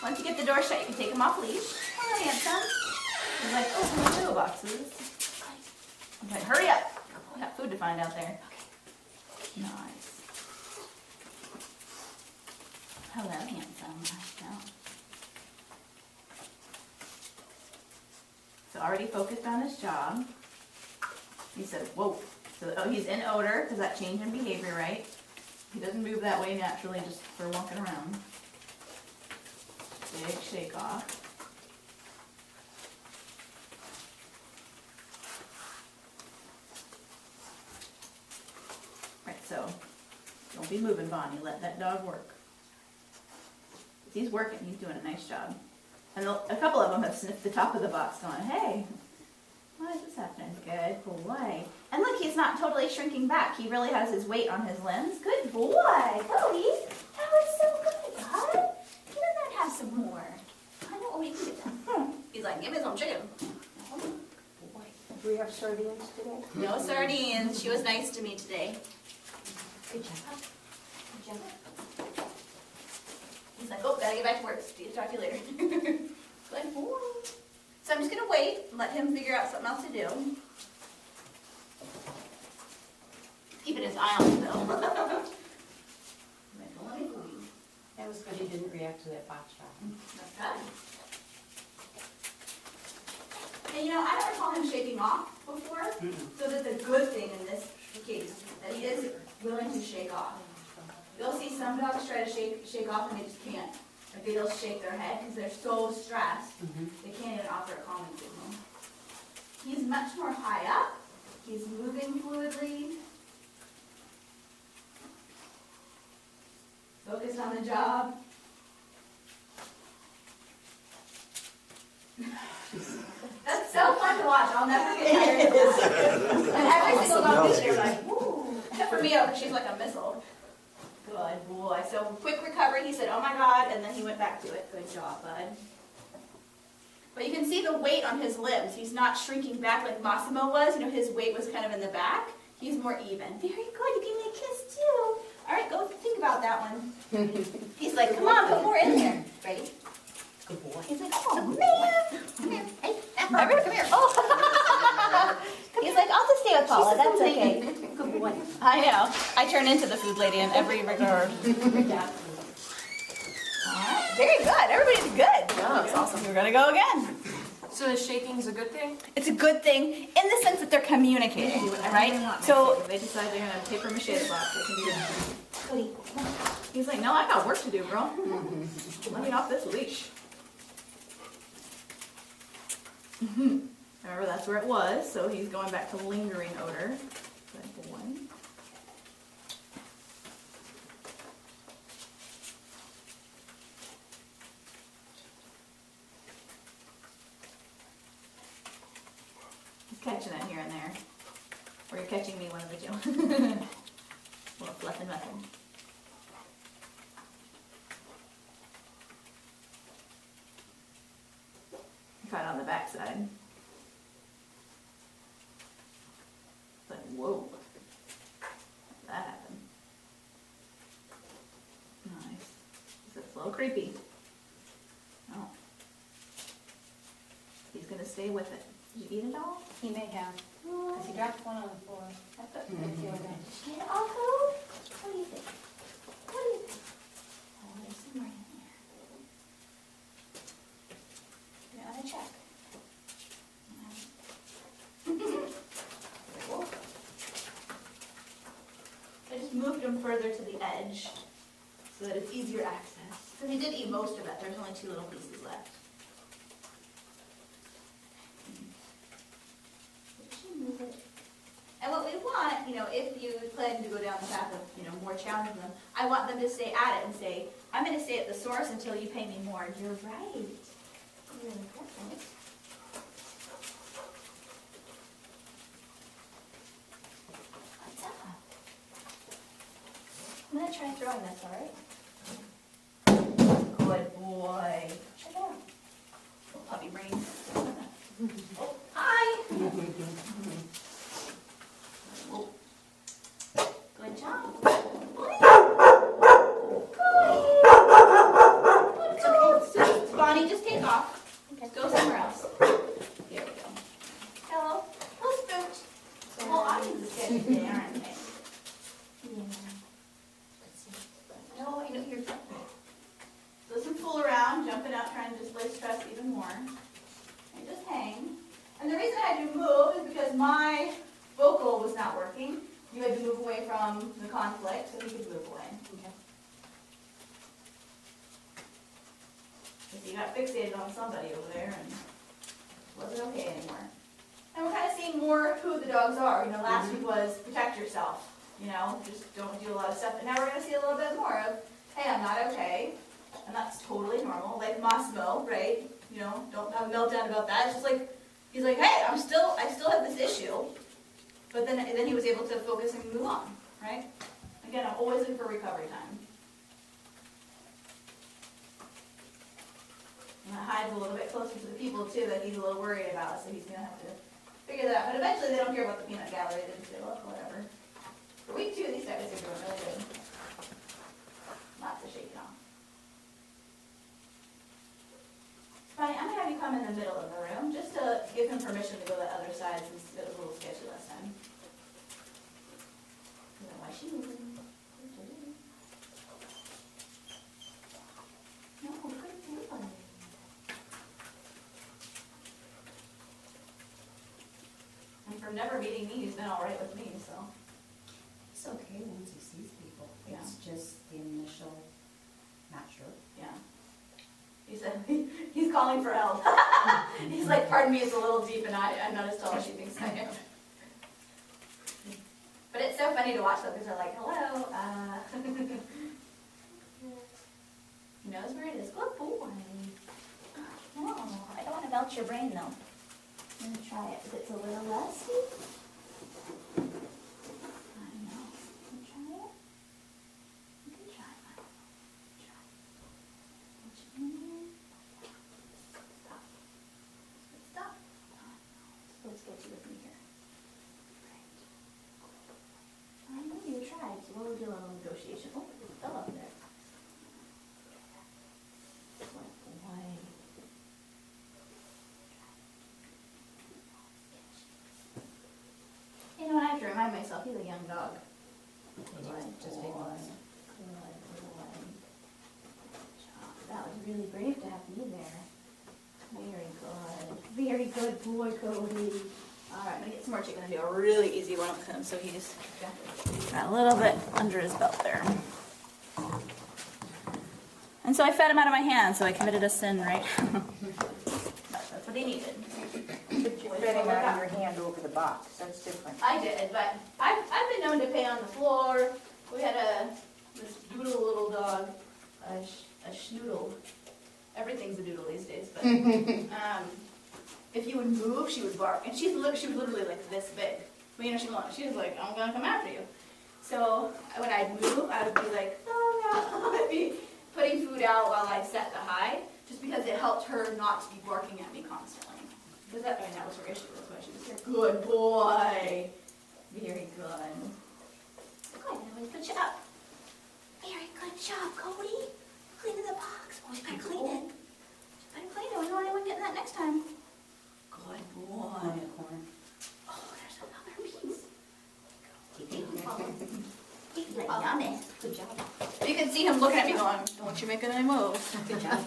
Once you get the door shut, you can take him off leash. Hi, handsome. He's like, oh, my little boxes. Okay, hurry up. We got food to find out there. Nice. Hello, handsome. No. So already focused on his job. He said, whoa. So, oh, he's in odor, because that change in behavior, right? He doesn't move that way naturally just for walking around. Big shake off. Right, so don't be moving, Bonnie. Let that dog work. He's working. He's doing a nice job. And a couple of them have sniffed the top of the box going, hey, why is this happening? Good boy. And look, he's not totally shrinking back. He really has his weight on his limbs. Good boy. Kodi, that was so good, bud. Can that have some more? I know what we can get them. He's like, give me some chicken. Oh, boy. Do we have sardines today? No sardines. She was nice to me today. Good job. Good job. He's like, oh, gotta get back to work. Talk to you later. Good boy. So I'm just gonna wait and let him figure out something else to do. Keeping his eye on the bill. That was good, he didn't react to that box shot. That's good. And you know, I never recall him shaking off before, so that's a good thing in this case, that he is willing to shake off. You'll see some dogs try to shake off and they just can't. Like they'll shake their head because they're so stressed, they can't even offer a calming signal. He's much more high up. He's moving fluidly. Focused on the job. That's so fun to watch. I'll never get tired of that. And every single dog this year, like, woo. Except for Mio, because she's like a missile. Good boy. So quick recovery. He said, oh my God, and then he went back to it. Good job, bud. But you can see the weight on his limbs. He's not shrinking back like Massimo was. You know, his weight was kind of in the back. He's more even. Very good. You gave me a kiss too. All right, go think about that one. He's like, come on, put more in there. Ready? Good boy. He's like, oh man. Come here. Hey, everyone, come here. Oh. He's like, I'll just stay with Paula. That's okay. Good boy. I know. I turn into the food lady in every regard. Yeah. All right. Very good. Everybody's good. Yeah, that's awesome. We're going to go again. So is shaking's a good thing? It's a good thing in the sense that they're communicating, right? So they decide they're going to paper mache the box. They can do that. Kodi, come on. He's like, no, I got work to do, bro. Let me off this leash. Remember, that's where it was, so he's going back to lingering odor. Good boy. He's catching it here and there. Or you're catching me, one of the two. Little fluffing method. Caught on the backside. But whoa, that happened. Nice. It's a little creepy. Oh, he's gonna stay with it. Did you eat it all? He may have, because he dropped one on the floor. That's it. Did you eat it all, Kodi? What do you think? What do you think? Oh, there's some more in there. You gotta check. I just moved him further to the edge so that it's easier access. Because he did eat most of it. There's only 2 little pieces left. Did she move it? And what we want, you know, if you plan to go down the path of, you know, more challenging them, I want them to stay at it and say, I'm going to stay at the source until you pay me more. You're right. You're really perfect. I'm going to try throwing this, all right? Good boy. Check it out. Little puppy brain. Oh, hi. Oh. Good job. It's okay. move away from the conflict, so he could move away. Okay. Because he got fixated on somebody over there and it wasn't okay anymore. And we're kind of seeing more who the dogs are. You know, last week was protect yourself. You know, just don't do a lot of stuff. And now we're going to see a little bit more of, hey, I'm not okay. And that's totally normal. Like Massimo, right? You know, don't have a meltdown about that. It's just like, he's like, hey, I still have this issue. But then he was able to focus and move on, right? Again, I'm always looking for recovery time. And that hides a little bit closer to the people too that he's a little worried about, so he's gonna have to figure that out. But eventually they don't hear about the peanut gallery, they just say, well, whatever. For week 2, these guys are doing really good. Lots of shaking off. Funny, I'm gonna have you come in the middle of the room just to give him permission to go the other side since it was a little sketchy last time. I don't know why she moving. No, good boy. And from never meeting me, he's been all right with me, so. It's okay once he sees people. Yeah. It's just the initial, not sure. Yeah. He said, he's calling for help. He's like, pardon me, it's a little deep and I'm not as tall as she thinks I am. But it's so funny to watch though, because they're like, hello, he knows where it is. Good boy. Oh, I don't want to melt your brain though. I'm going to try it, because it's a little rusty. I know. Can you try it? You can try it. Try it. Put your hand in. Stop. Stop. Let's get you with me here. Right. I know you tried, so we'll do a little negotiation. Oh, it fell up there. Good boy. You know, I have to remind myself, he's a young dog. Just take one. That was really brave to have you there. Very good. Very good boy, Kodi. All right, I'm going to get some more chicken and do a really easy one with him so he's got a little bit under his belt there. And so I fed him out of my hand, so I committed a sin, right? That's what he needed. Fed him out of your hand over the box, that's different. I did, but I've been known to pay on the floor. We had this doodle little dog, a schnoodle. Everything's a doodle these days, but if you would move, she would bark, and she was literally like this big. But you know, she was like, I'm gonna come after you. So when I'd move, I would be like, oh no, I'd be putting food out while I set the hide, just because it helped her not to be barking at me constantly. Because that was her issue, that's why she was here. Good boy. Very good. Good, now we put you up. Very good job, Kodi. Cleaning the box. Oh, you gotta clean it. You gotta clean it. We don't want anyone getting that next time. Good boy. On the corner. Oh, there's another piece. Yummy. Good job. You can see him looking at me going, don't you make any moves. Good job.